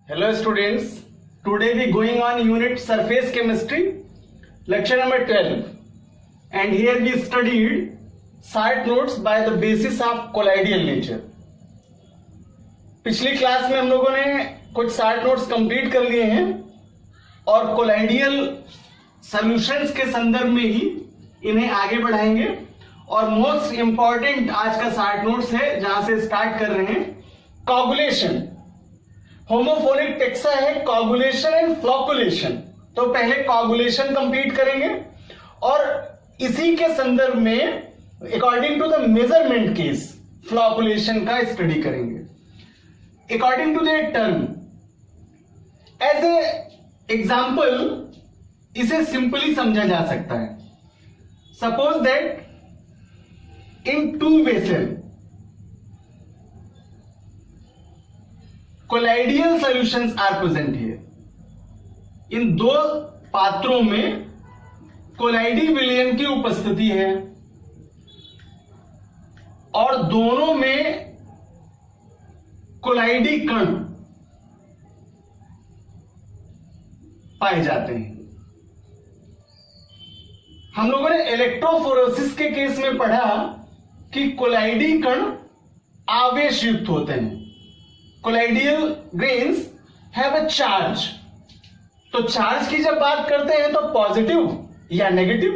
Hello students, today we going on unit surface chemistry, lecture number 12, and here we studied short notes by the basis of colloidal nature. पिछली class में हम लोगों ने कुछ short notes complete कर लिए हैं और कोलाइडियल सॉल्यूशंस के संदर्भ में ही इन्हें आगे बढ़ाएंगे। और मोस्ट इंपॉर्टेंट आज का शॉर्ट नोट्स है जहां से स्टार्ट कर रहे हैं कोगुलेशन। होमोफोनिक टेक्सा है कोगुलेशन एंड फ्लोकुलेशन। तो पहले कोगुलेशन कंप्लीट करेंगे और इसी के संदर्भ में according to the measurement case flocculation का स्टडी करेंगे। According to the term as a example इसे सिंपली समझा जा सकता है। Suppose that in two vessel colloidal solutions are present here. इन दो पात्रों में कोलाइडी विलयन की उपस्थिति है और दोनों में कोलाइडी कण पाए जाते हैं। हम लोगों ने इलेक्ट्रोफोरेसिस के केस में पढ़ा कि कोलाइडी कण आवेश युक्त होते हैं। Colloidal grains have a charge. तो चार्ज की जब बात करते हैं तो पॉजिटिव या नेगेटिव,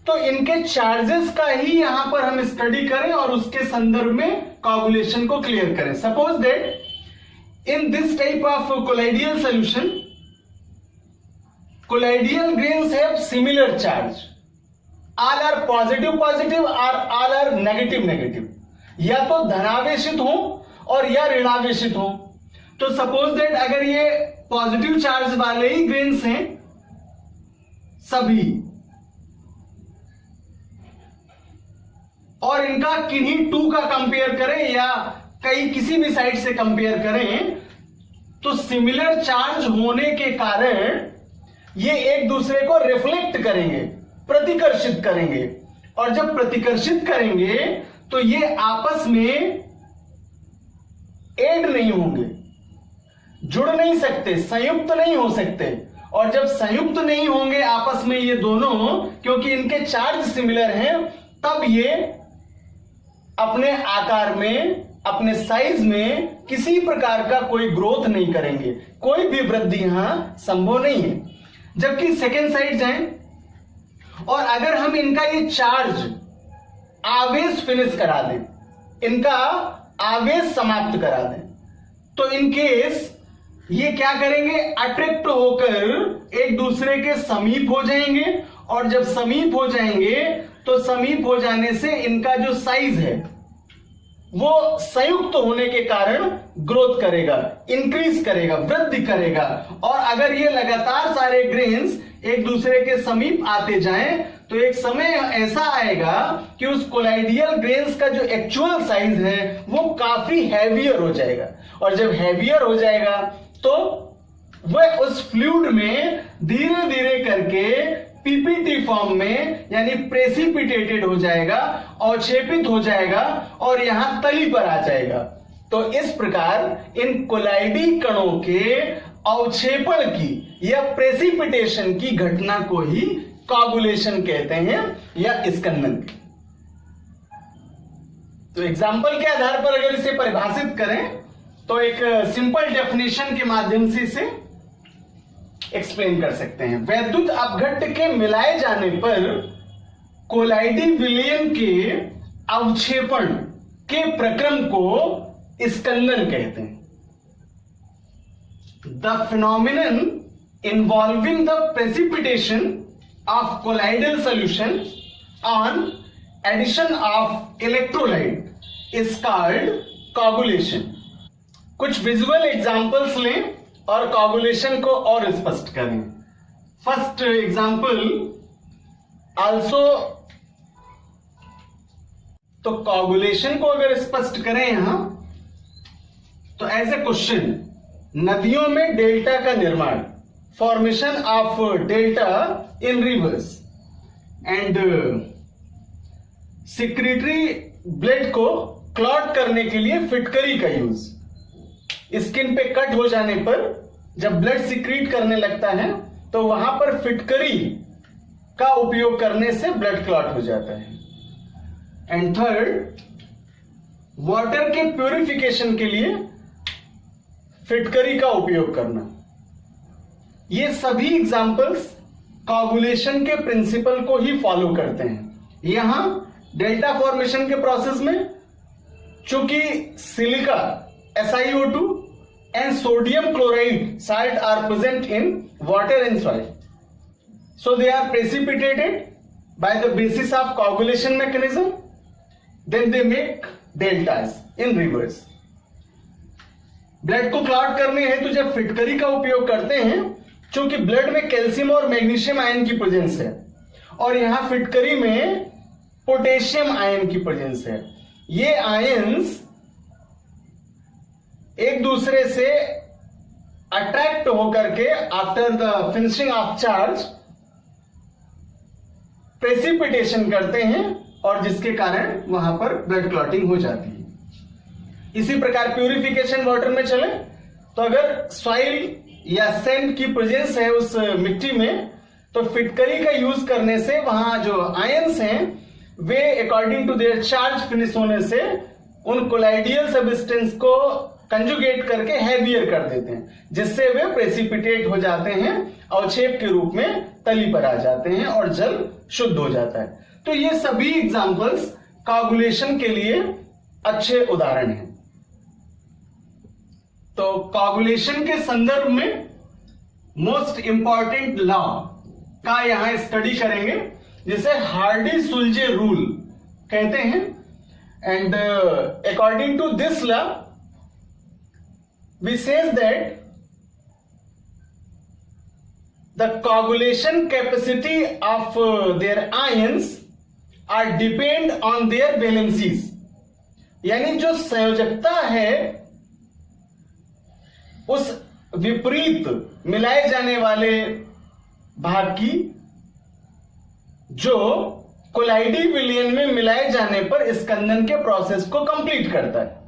तो इनके चार्जेस का ही यहां पर हम स्टडी करें और उसके संदर्भ में कोगुलेशन को क्लियर करें। Suppose that in this type of colloidal solution colloidal grains have similar charge. All are positive positive और ऑल आर नेगेटिव नेगेटिव, या तो धनावेशित हो और या ऋणावेशित हो। तो सपोज दैट अगर ये पॉजिटिव चार्ज वाले ही ग्रेन्स हैं सभी और इनका किन्हीं टू का कंपेयर करें या किसी भी साइड से कंपेयर करें तो सिमिलर चार्ज होने के कारण ये एक दूसरे को रिफ्लेक्ट करेंगे, प्रतिकर्षित करेंगे। और जब प्रतिकर्षित करेंगे तो ये आपस में ऐड नहीं होंगे, जुड़ नहीं सकते, संयुक्त नहीं हो सकते। और जब संयुक्त नहीं होंगे आपस में ये दोनों, क्योंकि इनके चार्ज सिमिलर हैं, तब ये अपने आकार में, अपने साइज में किसी प्रकार का कोई ग्रोथ नहीं करेंगे, कोई भी वृद्धि यहां संभव नहीं है। जबकि सेकेंड साइड जाएं और अगर हम इनका ये चार्ज आवेश फिनिश करा दें, इनका आवेश समाप्त करा दें, तो इन केस ये क्या करेंगे, अट्रैक्ट होकर एक दूसरे के समीप हो जाएंगे। और जब समीप हो जाएंगे तो समीप हो जाने से इनका जो साइज है वो संयुक्त होने के कारण ग्रोथ करेगा, इंक्रीज करेगा, वृद्धि करेगा। और अगर ये लगातार सारे ग्रेन्स एक दूसरे के समीप आते जाएं तो एक समय ऐसा आएगा कि उस कोलाइडियल ग्रेन्स का जो एक्चुअल साइज है वो काफी हैवियर हो जाएगा। और जब हैवियर हो जाएगा तो वह उस फ्लूइड में धीरे धीरे करके पीपीटी फॉर्म में यानी प्रेसिपिटेटेड हो जाएगा, अवक्षेपित हो जाएगा और यहां तली पर आ जाएगा। तो इस प्रकार इन कोलाइडी कणों के अवक्षेपण की या प्रेसिपिटेशन की घटना को ही कोगुलेशन कहते हैं या स्कंदन। तो एग्जाम्पल के आधार पर अगर इसे परिभाषित करें तो एक सिंपल डेफिनेशन के माध्यम से इसे एक्सप्लेन कर सकते हैं। वैद्युत अपघट्ट के मिलाए जाने पर कोलाइडी विलयन के अवक्षेपण के प्रक्रम को स्कंदन कहते हैं। The phenomenon involving the precipitation of colloidal solution on addition of electrolyte is called coagulation। कुछ विजुअल एग्जांपल्स लें और कोगुलेशन को और स्पष्ट करें। फर्स्ट एग्जांपल आल्सो, तो कोगुलेशन को अगर स्पष्ट करें यहां तो एज ए क्वेश्चन, नदियों में डेल्टा का निर्माण, formation of delta in rivers and secretary blood को क्लॉट करने के लिए फिटकरी का यूज। स्किन पे कट हो जाने पर जब ब्लड सिक्रीट करने लगता है तो वहां पर फिटकरी का उपयोग करने से ब्लड क्लॉट हो जाता है। एंड थर्ड, वाटर के प्यूरिफिकेशन के लिए फिटकरी का उपयोग करना। ये सभी एग्जाम्पल्स कोगुलेशन के प्रिंसिपल को ही फॉलो करते हैं। यहां डेल्टा फॉर्मेशन के प्रोसेस में चूंकि silica SiO2 and sodium chloride salt are present in water and soil, so they are precipitated by the basis of coagulation mechanism, then they make deltas in rivers. Blood को clot करने हेतु तो जब फिटकरी का उपयोग करते हैं, चूंकि ब्लड में कैल्शियम और मैग्नीशियम आयन की प्रेजेंस है और यहां फिटकरी में पोटेशियम आयन की प्रेजेंस है, ये आयन्स एक दूसरे से अट्रैक्ट होकर के after the finishing of charge precipitation करते हैं और जिसके कारण वहां पर ब्लड क्लॉटिंग हो जाती है। इसी प्रकार प्यूरिफिकेशन वाटर में चले तो अगर सॉइल या सैंड की प्रेजेंस है उस मिट्टी में तो फिटकरी का यूज करने से वहां जो आयंस हैं वे according to their charge finish होने से उन कोलाइडियल सब्सटेंस को कंजुगेट करके हैवियर कर देते हैं, जिससे वे प्रेसिपिटेट हो जाते हैं, अवक्षेप के रूप में तली पर आ जाते हैं और जल शुद्ध हो जाता है। तो ये सभी एग्जांपल्स कोगुलेशन के लिए अच्छे उदाहरण हैं। तो कोगुलेशन के संदर्भ में मोस्ट इंपॉर्टेंट लॉ का यहां स्टडी करेंगे, जिसे हार्डी-सुलजे रूल कहते हैं। And according to this law we says that the coagulation capacity of their ions are depend on their valencies, यानी जो संयोजकता है उस विपरीत मिलाए जाने वाले भाग की, जो कोलाइडी विलयन में मिलाए जाने पर स्कंदन के प्रोसेस को कंप्लीट करता है।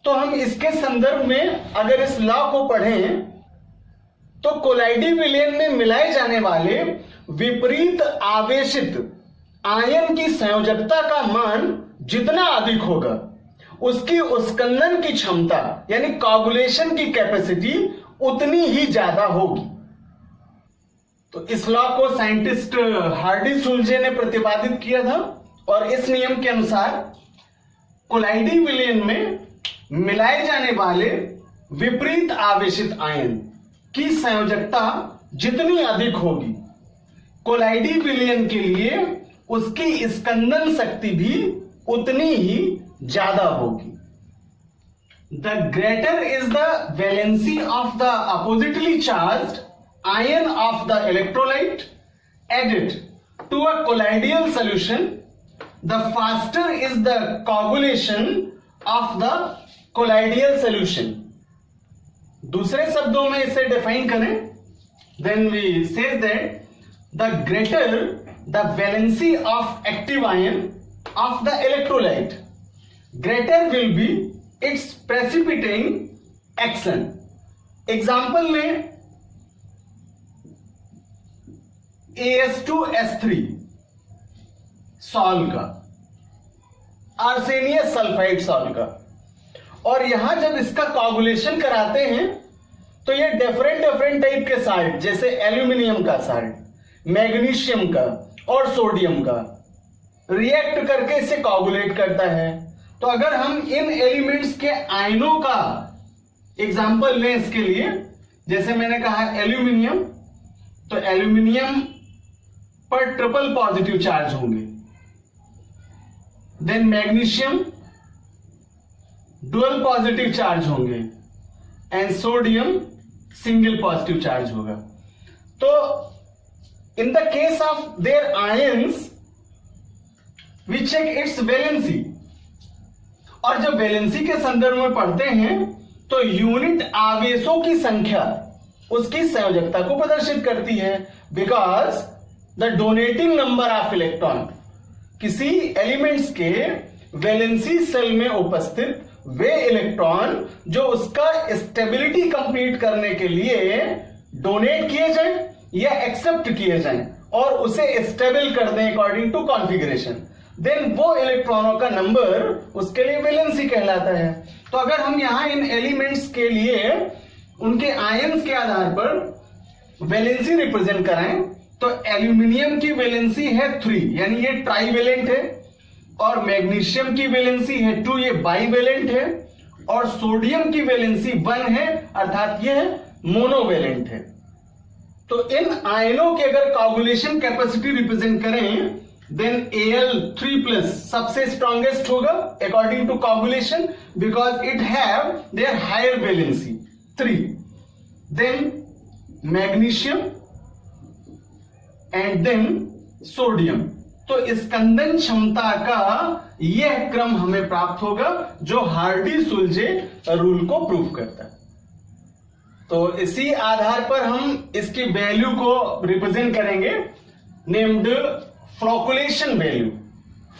तो हम इसके संदर्भ में अगर इस लॉ को पढ़ें तो कोलाइडी विलयन में मिलाए जाने वाले विपरीत आवेशित आयन की संयोजकता का मान जितना अधिक होगा उसकी उत्स्कंदन की क्षमता यानी कोगुलेशन की कैपेसिटी उतनी ही ज्यादा होगी। तो इस लॉ को साइंटिस्ट हार्डी-सुलजे ने प्रतिपादित किया था और इस नियम के अनुसार कोलाइडी विलयन में मिलाए जाने वाले विपरीत आवेशित आयन की संयोजकता जितनी अधिक होगी, कोलाइडी विलयन के लिए उसकी स्कंदन शक्ति भी उतनी ही ज्यादा होगी। The greater is the valency of the oppositely charged ion of the electrolyte added to a colloidal solution, the faster is the coagulation of the colloidal solution. दूसरे शब्दों में इसे डिफाइन करें, then we say that the greater the valency of active ion of the electrolyte, greater will be its precipitating action. Example में AS2S3 sol का, आर्सेनियस sulphide sol का, और यहां जब इसका कोगुलेशन कराते हैं तो ये डिफरेंट टाइप के साल्ट जैसे एल्यूमिनियम का साल्ट, मैग्नीशियम का और सोडियम का रिएक्ट करके इसे कोगुलेट करता है। तो अगर हम इन एलिमेंट्स के आयनों का एग्जाम्पल लें इसके लिए, जैसे मैंने कहा एल्यूमिनियम, तो एल्यूमिनियम पर ट्रिपल पॉजिटिव चार्ज होंगे, then magnesium dual positive charge होंगे and sodium single positive charge होगा। तो in the case of their ions we check its valency, और जब वैलेंसी के संदर्भ में पढ़ते हैं तो यूनिट आवेशों की संख्या उसकी संयोजकता को प्रदर्शित करती है, because the donating number of electron किसी एलिमेंट्स के वैलेंसी सेल में उपस्थित वे इलेक्ट्रॉन जो उसका स्टेबिलिटी कंप्लीट करने के लिए डोनेट किए जाएं या एक्सेप्ट किए जाएं और उसे स्टेबल कर दें अकॉर्डिंग टू कॉन्फ़िगरेशन, देन वो इलेक्ट्रॉनों का नंबर उसके लिए वैलेंसी कहलाता है। तो अगर हम यहां इन एलिमेंट्स के लिए उनके आयंस के आधार पर वैलेंसी रिप्रेजेंट कराएं तो एल्यूमिनियम की वैलेंसी है 3, यानी ये ट्राईवेलेंट है, और मैग्नीशियम की वैलेंसी है 2, ये बाईवेलेंट है, और सोडियम की वैलेंसी 1 है, अर्थात ये मोनोवेलेंट है। तो इन आयनों की अगर कोगुलेशन कैपेसिटी रिप्रेजेंट करें देन Al3+ सबसे स्ट्रॉन्गेस्ट होगा according to coagulation because it have their higher valency 3, then magnesium and then sodium. तो स्कंदन क्षमता का यह क्रम हमें प्राप्त होगा जो हार्डी-सुलजे रूल को प्रूव करता है। तो इसी आधार पर हम इसकी वैल्यू को रिप्रेजेंट करेंगे नेम्ड फ्लॉकुलेशन वैल्यू,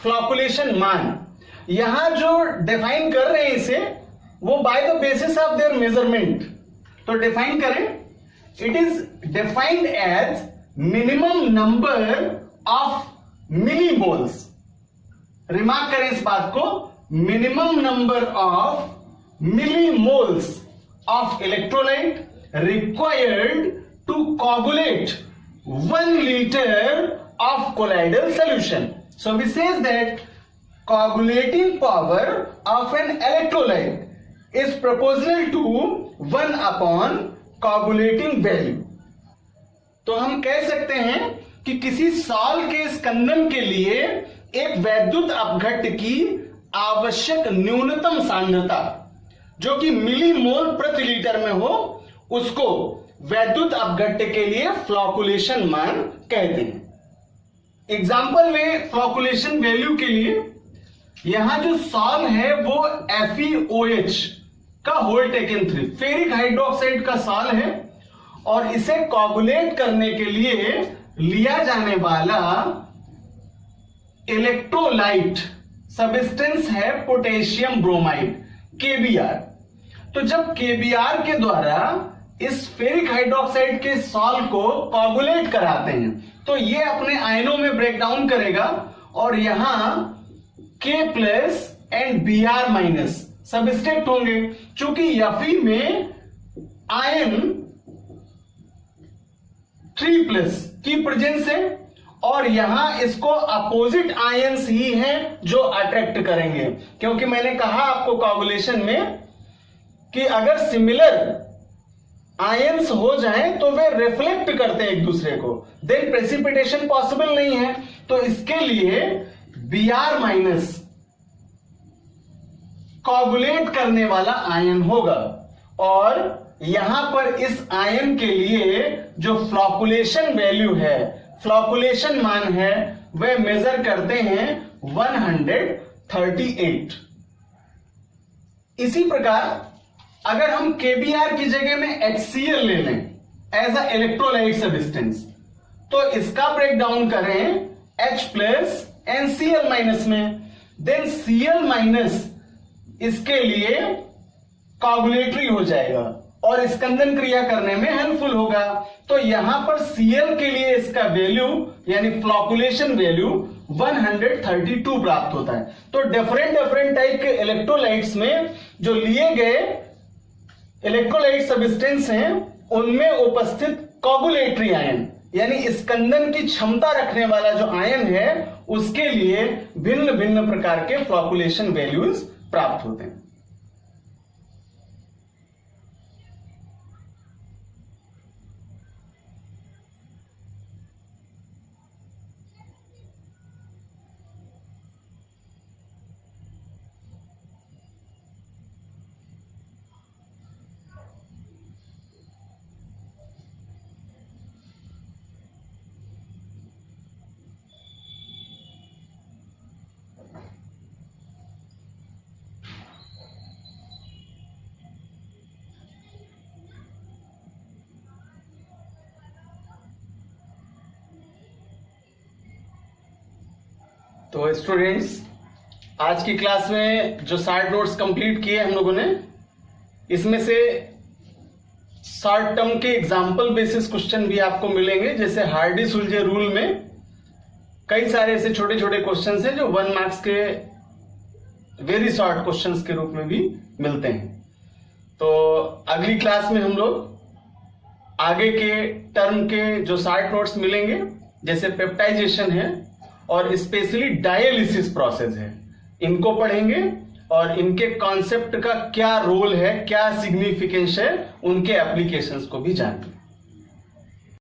फ्लॉकुलेशन मान। यहां जो डिफाइन कर रहे हैं इसे वो by the basis of their measurement. तो डिफाइन करें, it is defined as minimum number of millimoles. Remark करें इस बात को, minimum number of millimoles of electrolyte required to coagulate 1 liter of colloidal solution. So we says that coagulating power of an electrolyte is proportional to 1 upon coagulating value. तो हम कह सकते हैं कि किसी सॉल के स्कंदन के लिए एक वैद्युत अपघट्ट की आवश्यक न्यूनतम सांद्रता जो कि मिलीमोल प्रति लीटर में हो उसको वैद्युत अपघट्ट के लिए फ्लॉकुलेशन मान कहते हैं। एग्जाम्पल में फ्लॉकुलेशन वैल्यू के लिए यहां जो सॉल है वो FeOH का होल टेकन 3 फेरिक हाइड्रोक्साइड का सॉल है और इसे कोगुलेट करने के लिए लिया जाने वाला इलेक्ट्रोलाइट सब्सटेंस है पोटेशियम ब्रोमाइड KBr। तो जब KBr के द्वारा इस फेरिक हाइड्रोक्साइड के सॉल्ट को कोगुलेट कराते हैं तो ये अपने आयनों में ब्रेक डाउन करेगा और यहां K+ एंड Br- सबस्ट्रैक्ट होंगे। चूंकि Fe में आयन 3+ की प्रेजेंस है और यहां इसको अपोजिट आयंस ही हैं जो अट्रैक्ट करेंगे, क्योंकि मैंने कहा आपको कोगुलेशन में कि अगर सिमिलर आयंस हो जाएं तो वे रिफ्लेक्ट करते हैं एक दूसरे को, देन प्रेसिपिटेशन पॉसिबल नहीं है। तो इसके लिए Br- कोगुलेट करने वाला आयन होगा और यहां पर इस आयन के लिए जो फ्लॉकुलेशन वैल्यू है, फ्लॉकुलेशन मान है, वे मेजर करते हैं 138। इसी प्रकार अगर हम KBr की जगह में HCl ले लें एज अ इलेक्ट्रोलाइट सब्सटेंस तो इसका ब्रेक डाउन करें H+ एंड Cl- में, देन Cl- इसके लिए कोगुलेटरी हो जाएगा और स्कंदन क्रिया करने में हेल्पफुल होगा। तो यहां पर Cl के लिए इसका वैल्यू यानी फ्लॉकुलेशन वैल्यू 132 प्राप्त होता है। तो डिफरेंट टाइप के इलेक्ट्रोलाइट्स में जो लिए गए इलेक्ट्रोलाइट सब्सटेंस हैं उनमें उपस्थित कोगुलेटरी आयन यानी स्कंदन की क्षमता रखने वाला जो आयन है उसके लिए भिन्न भिन्न प्रकार के फ्लॉकुलेशन वैल्यूज प्राप्त होते हैं। तो स्टूडेंट्स आज की क्लास में जो 60 नोट्स कंप्लीट किए हम लोगों ने, इसमें से शॉर्ट टर्म के एग्जाम्पल बेसिस क्वेश्चन भी आपको मिलेंगे। जैसे हार्डी सुलझे रूल में कई सारे ऐसे छोटे छोटे क्वेश्चन हैं जो 1 मार्क्स के वेरी शॉर्ट क्वेश्चंस के रूप में भी मिलते हैं। तो अगली क्लास में हम लोग आगे के टर्म के जो 60 नोट्स मिलेंगे, जैसे पेप्टाइजेशन है और स्पेशली डायलिसिस प्रोसेस है, इनको पढ़ेंगे और इनके कॉन्सेप्ट का क्या रोल है, क्या सिग्निफिकेंस है, उनके एप्लीकेशंस को भी जानेंगे।